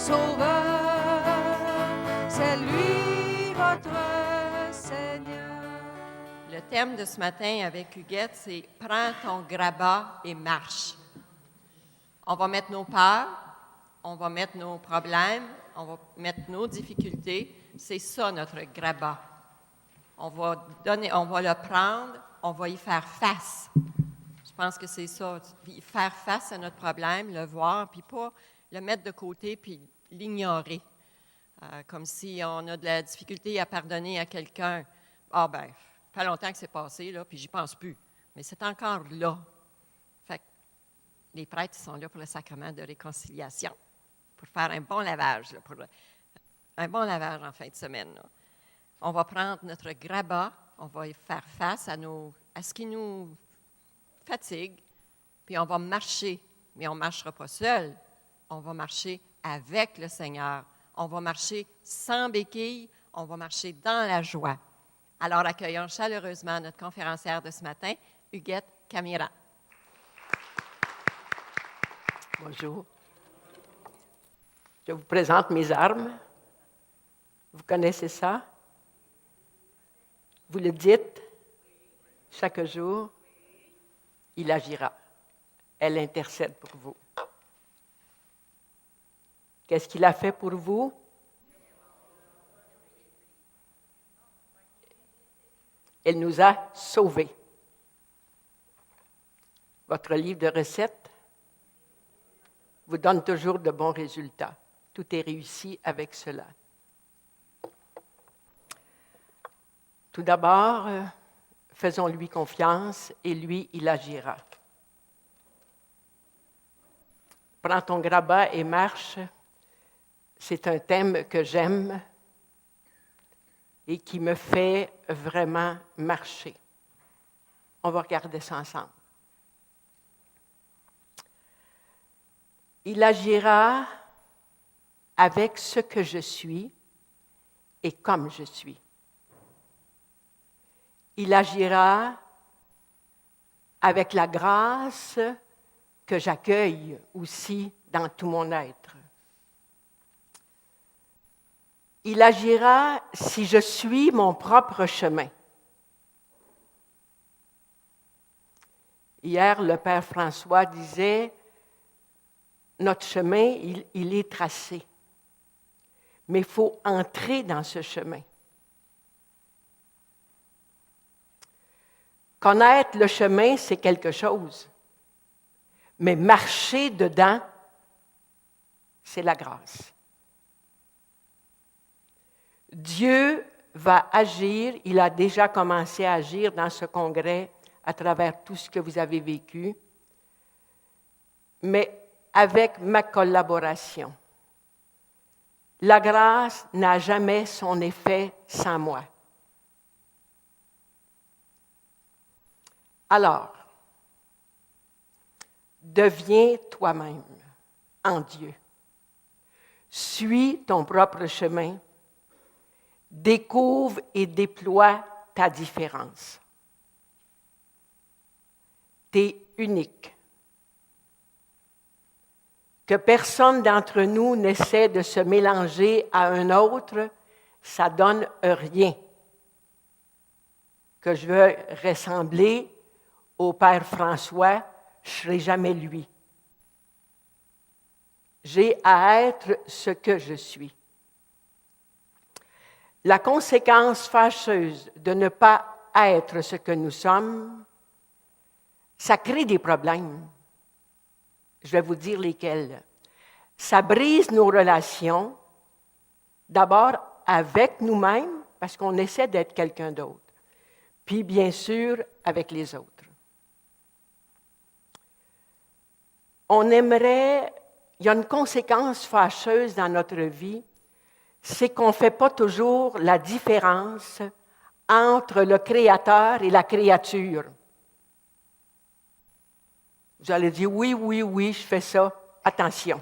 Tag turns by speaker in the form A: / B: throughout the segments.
A: Sauveur, c'est lui votre Seigneur.
B: Le thème de ce matin avec Huguette, c'est « Prends ton grabat et marche ». On va mettre nos peurs, on va mettre nos problèmes, on va mettre nos difficultés. C'est ça notre grabat. On va le prendre, on va y faire face. Je pense que c'est ça, faire face à notre problème, le voir, puis pas le mettre de côté puis l'ignorer. Comme si on a de la difficulté à pardonner à quelqu'un. Ah ben, ça fait longtemps que c'est passé, là, puis j'y pense plus. Mais c'est encore là. Fait que les prêtres sont là pour le sacrement de réconciliation, pour faire un bon lavage, là, un bon lavage en fin de semaine. Là. On va prendre notre grabat, on va y faire face à ce qui nous fatigue, puis on va marcher. Mais on ne marchera pas seul, on va marcher avec le Seigneur. On va marcher sans béquille, on va marcher dans la joie. Alors, accueillons chaleureusement notre conférencière de ce matin, Huguette Camira.
C: Bonjour. Je vous présente mes armes. Vous connaissez ça? Vous le dites chaque jour. Il agira. Elle intercède pour vous. Qu'est-ce qu'il a fait pour vous? Elle nous a sauvés. Votre livre de recettes vous donne toujours de bons résultats. Tout est réussi avec cela. Tout d'abord, faisons-lui confiance et lui, il agira. Prends ton grabat et marche. C'est un thème que j'aime et qui me fait vraiment marcher. On va regarder ça ensemble. Il agira avec ce que je suis et comme je suis. Il agira avec la grâce que j'accueille aussi dans tout mon être. Il agira si je suis mon propre chemin. Hier, le Père François disait, notre chemin, il est tracé. Mais il faut entrer dans ce chemin. Connaître le chemin, c'est quelque chose. Mais marcher dedans, c'est la grâce. Dieu va agir, il a déjà commencé à agir dans ce congrès à travers tout ce que vous avez vécu, mais avec ma collaboration. La grâce n'a jamais son effet sans moi. Alors, deviens toi-même en Dieu. Suis ton propre chemin. Découvre et déploie ta différence. Tu es unique. Que personne d'entre nous n'essaie de se mélanger à un autre, ça donne rien. Que je veux ressembler au Père François, je ne serai jamais lui. J'ai à être ce que je suis. La conséquence fâcheuse de ne pas être ce que nous sommes, ça crée des problèmes. Je vais vous dire lesquels. Ça brise nos relations, d'abord avec nous-mêmes, parce qu'on essaie d'être quelqu'un d'autre, puis bien sûr avec les autres. On aimerait, il y a une conséquence fâcheuse dans notre vie, c'est qu'on ne fait pas toujours la différence entre le Créateur et la créature. Vous allez dire, oui, je fais ça. Attention.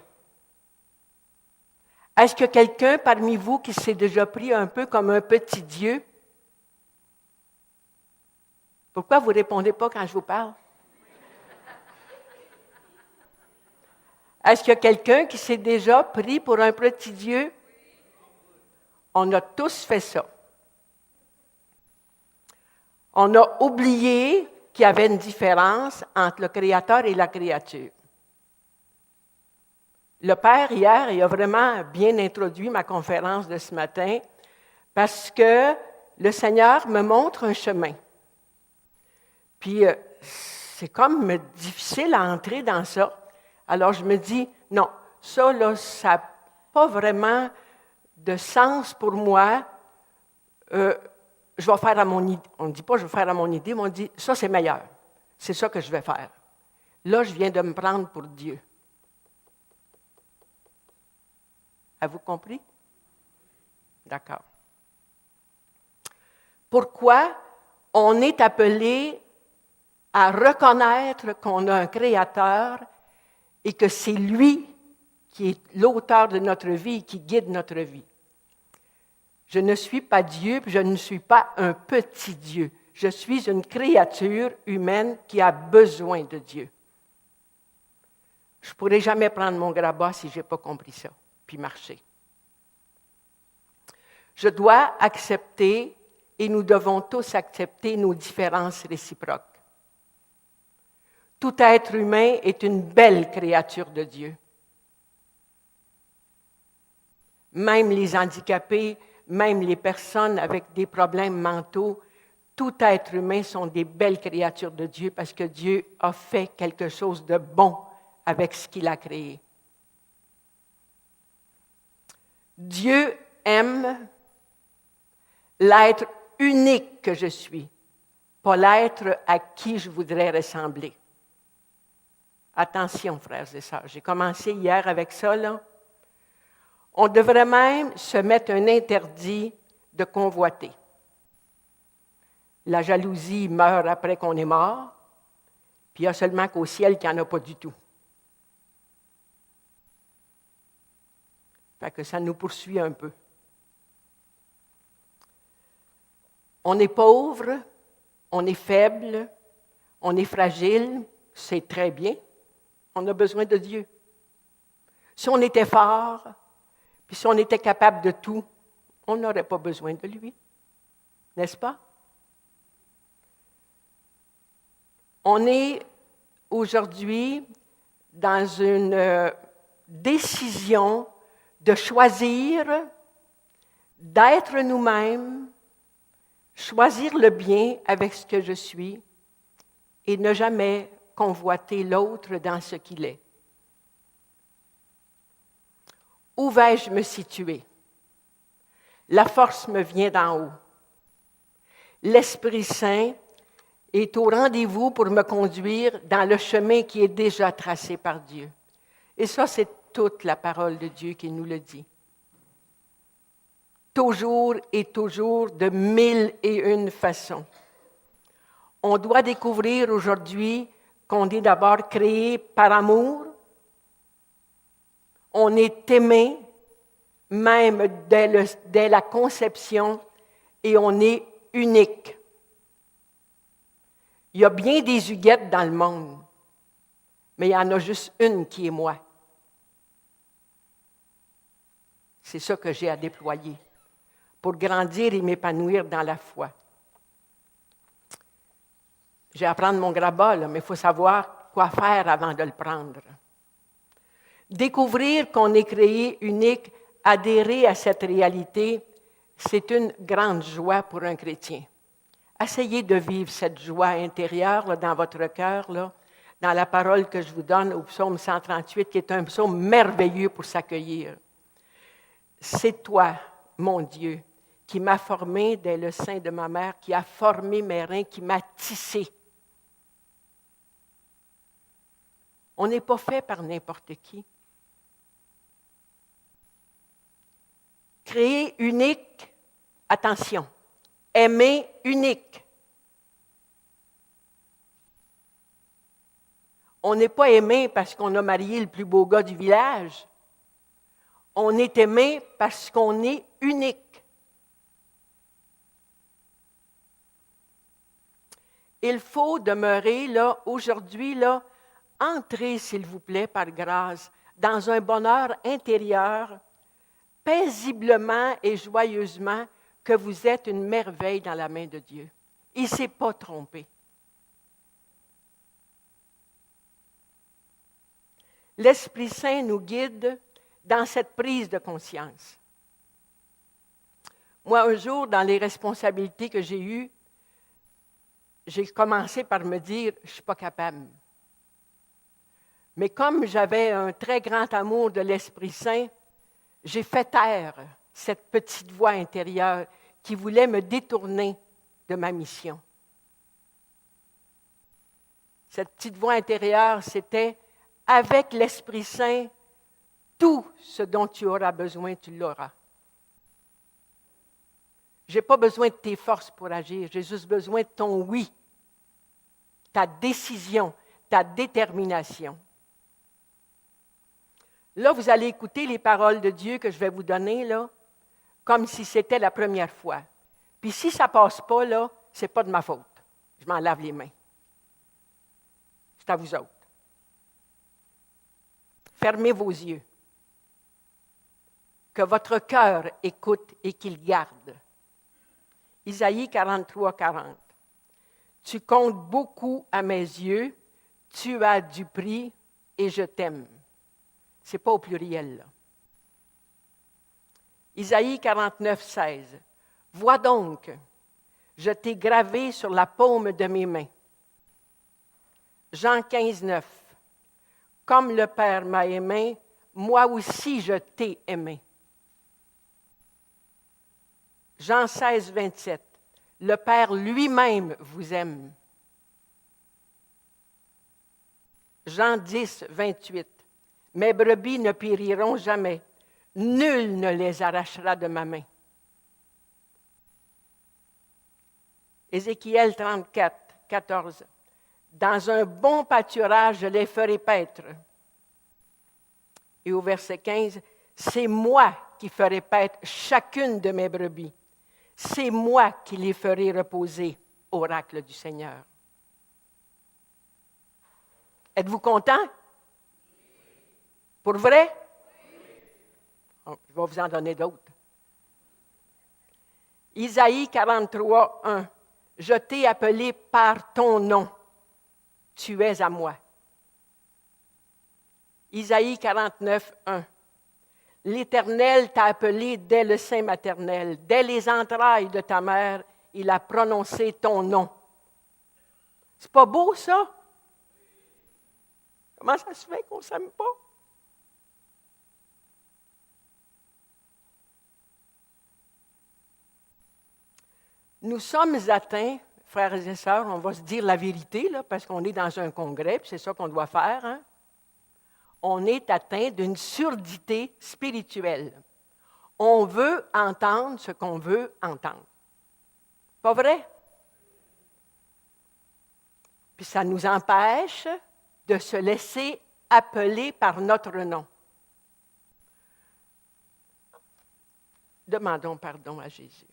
C: Est-ce que quelqu'un parmi vous qui s'est déjà pris un peu comme un petit Dieu? Pourquoi vous ne répondez pas quand je vous parle? Est-ce qu'il y a quelqu'un qui s'est déjà pris pour un petit Dieu? On a tous fait ça. On a oublié qu'il y avait une différence entre le Créateur et la créature. Le Père, hier, il a vraiment bien introduit ma conférence de ce matin parce que le Seigneur me montre un chemin. Puis, c'est comme difficile à entrer dans ça. Alors, je me dis, non, ça, là, ça n'a pas vraiment de sens pour moi. Je vais faire à mon idée. On ne dit pas je vais faire à mon idée, mais on dit ça, c'est meilleur. C'est ça que je vais faire. Là, je viens de me prendre pour Dieu. Avez-vous compris? D'accord. Pourquoi on est appelé à reconnaître qu'on a un Créateur et que c'est lui qui est l'auteur de notre vie et qui guide notre vie. Je ne suis pas Dieu, puis je ne suis pas un petit Dieu. Je suis une créature humaine qui a besoin de Dieu. Je ne pourrai jamais prendre mon grabat si je n'ai pas compris ça, puis marcher. Je dois accepter, et nous devons tous accepter nos différences réciproques. Tout être humain est une belle créature de Dieu. Même les handicapés, même les personnes avec des problèmes mentaux, tout être humain sont des belles créatures de Dieu parce que Dieu a fait quelque chose de bon avec ce qu'il a créé. Dieu aime l'être unique que je suis, pas l'être à qui je voudrais ressembler. Attention, frères et sœurs, j'ai commencé hier avec ça, là. On devrait même se mettre un interdit de convoiter. La jalousie meurt après qu'on est mort, puis il y a seulement qu'au ciel qu'il n'y en a pas du tout. Fait que ça nous poursuit un peu. On est pauvre, on est faible, on est fragile, c'est très bien. On a besoin de Dieu. Si on était fort, puis si on était capable de tout, on n'aurait pas besoin de lui. N'est-ce pas? On est aujourd'hui dans une décision de choisir d'être nous-mêmes, choisir le bien avec ce que je suis et ne jamais convoiter l'autre dans ce qu'il est. Où vais-je me situer? La force me vient d'en haut. L'Esprit Saint est au rendez-vous pour me conduire dans le chemin qui est déjà tracé par Dieu. Et ça, c'est toute la parole de Dieu qui nous le dit. Toujours et toujours, de 1001 façons. On doit découvrir aujourd'hui qu'on est d'abord créé par amour. On est aimé, même dès la conception, et on est unique. Il y a bien des Huguettes dans le monde, mais il y en a juste une qui est moi. C'est ça que j'ai à déployer pour grandir et m'épanouir dans la foi. J'ai à prendre mon grabat, là, mais il faut savoir quoi faire avant de le prendre. Découvrir qu'on est créé unique, adhérer à cette réalité, c'est une grande joie pour un chrétien. Essayez de vivre cette joie intérieure là, dans votre cœur, là, dans la parole que je vous donne au psaume 138, qui est un psaume merveilleux pour s'accueillir. C'est toi, mon Dieu, qui m'as formé dès le sein de ma mère, qui a formé mes reins, qui m'a tissé. On n'est pas fait par n'importe qui. Créé unique, attention, aimé unique. On n'est pas aimé parce qu'on a marié le plus beau gars du village. On est aimé parce qu'on est unique. Il faut demeurer là, aujourd'hui, là, entrez, s'il vous plaît, par grâce, dans un bonheur intérieur, paisiblement et joyeusement, que vous êtes une merveille dans la main de Dieu. Il ne s'est pas trompé. L'Esprit Saint nous guide dans cette prise de conscience. Moi, un jour, dans les responsabilités que j'ai eues, j'ai commencé par me dire, je ne suis pas capable. Mais comme j'avais un très grand amour de l'Esprit Saint, j'ai fait taire cette petite voix intérieure qui voulait me détourner de ma mission. Cette petite voix intérieure, c'était « Avec l'Esprit Saint, tout ce dont tu auras besoin, tu l'auras. » Je n'ai pas besoin de tes forces pour agir, j'ai juste besoin de ton oui, ta décision, ta détermination. Là, vous allez écouter les paroles de Dieu que je vais vous donner, là, comme si c'était la première fois. Puis si ça ne passe pas, là, ce n'est pas de ma faute. Je m'en lave les mains. C'est à vous autres. Fermez vos yeux. Que votre cœur écoute et qu'il garde. Isaïe 43, 40. Tu comptes beaucoup à mes yeux, tu as du prix et je t'aime. Ce n'est pas au pluriel, là. Isaïe 49, 16. Vois donc, je t'ai gravé sur la paume de mes mains. Jean 15, 9. Comme le Père m'a aimé, moi aussi je t'ai aimé. Jean 16, 27. Le Père lui-même vous aime. Jean 10, 28. Mes brebis ne périront jamais. Nul ne les arrachera de ma main. Ézéchiel 34, 14. Dans un bon pâturage, je les ferai paître. Et au verset 15, c'est moi qui ferai paître chacune de mes brebis. C'est moi qui les ferai reposer, oracle du Seigneur. Êtes-vous content? Pour vrai? Oh, je vais vous en donner d'autres. Isaïe 43, 1. Je t'ai appelé par ton nom. Tu es à moi. Isaïe 49, 1. L'Éternel t'a appelé dès le sein maternel, dès les entrailles de ta mère, il a prononcé ton nom. C'est pas beau, ça? Comment ça se fait qu'on ne s'aime pas? Nous sommes atteints, frères et sœurs, on va se dire la vérité, là, parce qu'on est dans un congrès, puis c'est ça qu'on doit faire, hein? On est atteint d'une surdité spirituelle. On veut entendre ce qu'on veut entendre. Pas vrai? Puis ça nous empêche de se laisser appeler par notre nom. Demandons pardon à Jésus.